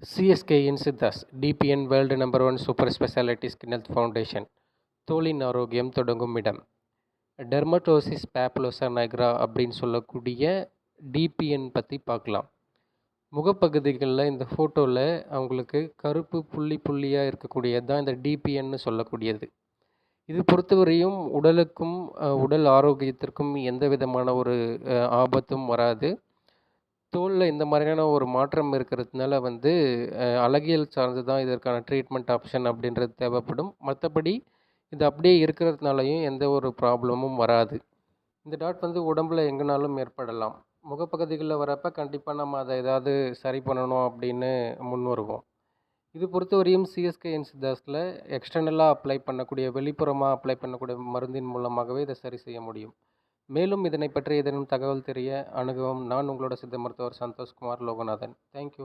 CSK இன்சிதாஸ் டிபிஎன் world number 1 super speciality skin health foundation தோலின் ஆரோக்கியம் தொடங்கும் இடம். டெர்மட்டோசிஸ் பேப்புலோசா நைக்ரா அப்படின்னு சொல்லக்கூடிய டிபிஎன் பற்றி பார்க்கலாம். முகப்பகுதிகளில் இந்த ஃபோட்டோவில் அவங்களுக்கு கருப்பு புள்ளி புள்ளியாக இருக்கக்கூடியது தான் இந்த டிபிஎன்னு சொல்லக்கூடியது. இது பொறுத்தவரையும் உடலுக்கும் உடல் ஆரோக்கியத்திற்கும் எந்த விதமான ஒரு ஆபத்தும் வராது. தோலில் இந்த மாதிரியான ஒரு மாற்றம் இருக்கிறதுனால அழகியல் சார்ந்து தான் இதற்கான ட்ரீட்மெண்ட் ஆப்ஷன் அப்படின்றது தேவைப்படும். மற்றபடி இது அப்படியே இருக்கிறதுனாலையும் எந்த ஒரு ப்ராப்ளமும் வராது. இந்த டாட் உடம்புல எங்கேனாலும் ஏற்படலாம். முகப்பகுதிகளில் வரப்போ கண்டிப்பாக நம்ம அதை ஏதாவது சரி பண்ணணும் அப்படின்னு முன் வருவோம். இது பொறுத்தவரையும் சிஎஸ்கே இன்சிதாஸில் எக்ஸ்டர்னலாக அப்ளை பண்ணக்கூடிய வெளிப்புறமாக அப்ளை பண்ணக்கூடிய மருந்தின் மூலமாகவே இதை சரி செய்ய முடியும். மேலும் இதனை பற்றி ஏதேனும் தகவல் தெரிய அணுகவும். நான் உங்களோட சித்த மருத்துவர் சந்தோஷ்குமார் லோகநாதன். தேங்க்யூ.